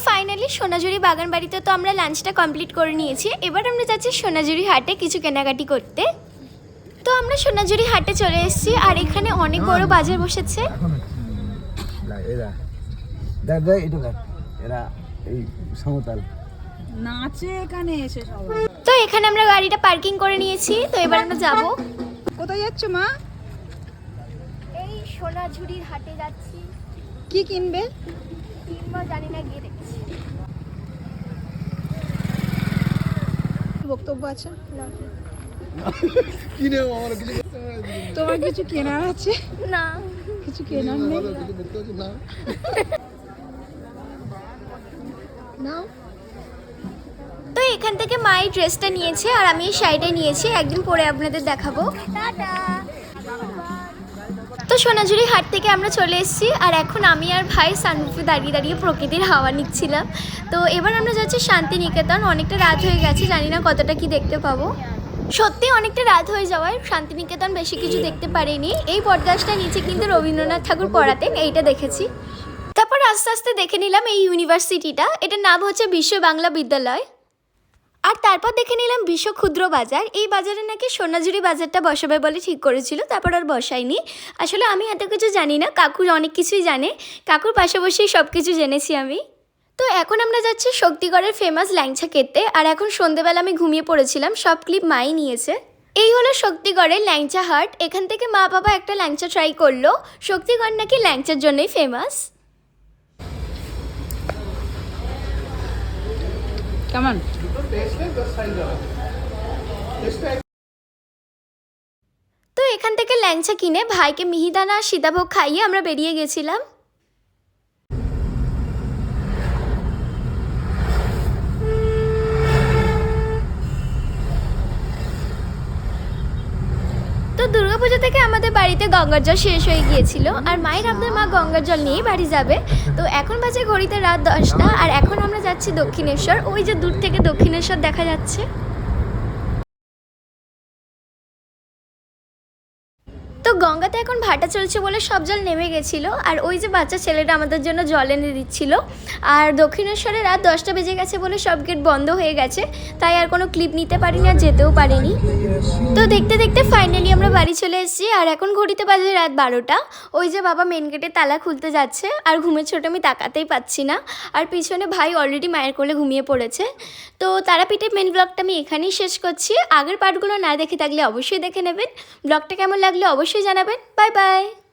Finally সোনাঝুরি বাগান বাড়িতে তো আমরা লাঞ্চটা কমপ্লিট করে নিয়েছি। এবার আমরা যাচ্ছি সোনাঝুরি হাটে কিছু কেনাকাটি করতে। তো আমরা সোনাঝুরি হাটে চলে এসেছি আর এখানে অনেক বড় বাজার বসেছে। তো এখানে আমরা গাড়িটা পার্কিং করে নিয়েছি। তো এবার আমরা যাব। কোথায় যাচ্ছ মা? এই সোনাঝুরির হাটে যাচ্ছি। কি কিনবে? কিনবো জানি না, গিয়ে দেখছি। বক্তব্য আছে? তোমার কিছু কেনার আছে? না, কিছু কেনার নেই। নাও। তো এখান থেকে মা এই ড্রেসটা নিয়েছে আর আমি এই শাড়িটা নিয়েছি, একদিন পরে আপনাদের দেখাবো। তো সোনাঝুরি হাট থেকে আমরা চলে এসেছি আর এখন আমি আর ভাই সানরুফে দাঁড়িয়ে দাঁড়িয়ে প্রকৃতির হাওয়া নিচ্ছিলাম। তো এবার আমরা যাচ্ছি শান্তিনিকেতন। অনেকটা রাত হয়ে গেছে, জানি না কতটা কি দেখতে পাবো। সত্যি অনেকটা রাত হয়ে যাওয়ায় শান্তিনিকেতন বেশি কিছু দেখতে পারিনি। এই বটগাছটা নিচে কিন্তু রবীন্দ্রনাথ ঠাকুর পড়াতেন, এইটা দেখেছি। তারপর আস্তে আস্তে দেখে নিলাম এই ইউনিভার্সিটিটা, এটার নাম হচ্ছে বিশ্ব বাংলা বিদ্যালয়। আর তারপর দেখে নিলাম বিশ্ব ক্ষুদ্র বাজার। এই বাজারে নাকি সোনাঝুরি বাজারটা বসাবে বলে ঠিক করেছিল, তারপর আর বসায়নি। আসলে আমি এত কিছু জানি না, কাকুর অনেক কিছুই জানে। কাকুর পাশে বসেই সব কিছু জেনেছি আমি। তো এখন আমরা যাচ্ছি শক্তিগড়ের ফেমাস ল্যাংচা খেতে। আর এখন সন্ধেবেলা আমি ঘুমিয়ে পড়েছিলাম, সব ক্লিপ মাই নিয়েছে। এই হলো শক্তিগড়ের ল্যাংচা হাট। এখান থেকে মা বাবা একটা ল্যাংচা ট্রাই করলো। শক্তিগড় নাকি ল্যাংচার জন্যই ফেমাস। কেমন? তো এখান থেকে ল্যাংচা কিনে ভাইকে মিহিদানা আর সীতাভোগ খাইয়ে আমরা বেরিয়ে গেছিলাম। তো দুর্গাপুজো থেকে আমাদের বাড়িতে গঙ্গার জল শেষ হয়ে গিয়েছিল আর মায়ের আপনার মা গঙ্গার জল নিয়েই বাড়ি যাবে। তো এখন বাজে ঘড়িতে রাত 10টা আর এখন আমরা যাচ্ছি দক্ষিণেশ্বর। ওই যে দূর থেকে দক্ষিণেশ্বর দেখা যাচ্ছে। তো গঙ্গাতে এখন ভাটা চলছে বলে সব জল নেমে গেছিলো আর ওই যে বাচ্চা ছেলেটা আমাদের জন্য জল এনে দিচ্ছিল। আর দক্ষিণেশ্বরে রাত 10টা বেজে গেছে বলে সব গেট বন্ধ হয়ে গেছে, তাই আর কোনো ক্লিপ নিতে পারিনি আর যেতেও পারিনি। তো দেখতে দেখতে ফাইনালি আমরা বাড়ি চলে এসেছি আর এখন ঘড়িতে বাজে রাত 12টা। ওই যে বাবা মেন গেটে তালা খুলতে যাচ্ছে আর ঘুমের ছোট আমি তাকাতেই পাচ্ছি না। আর পিছনে ভাই অলরেডি মায়ের কোলে ঘুমিয়ে পড়েছে। তো তারাপীঠের মেন ব্লগটা আমি এখানেই শেষ করছি। আগের পার্টগুলো না দেখে থাকলে অবশ্যই দেখে নেবেন। ব্লগটা কেমন লাগলে অবশ্যই জানাবেন। Bye bye.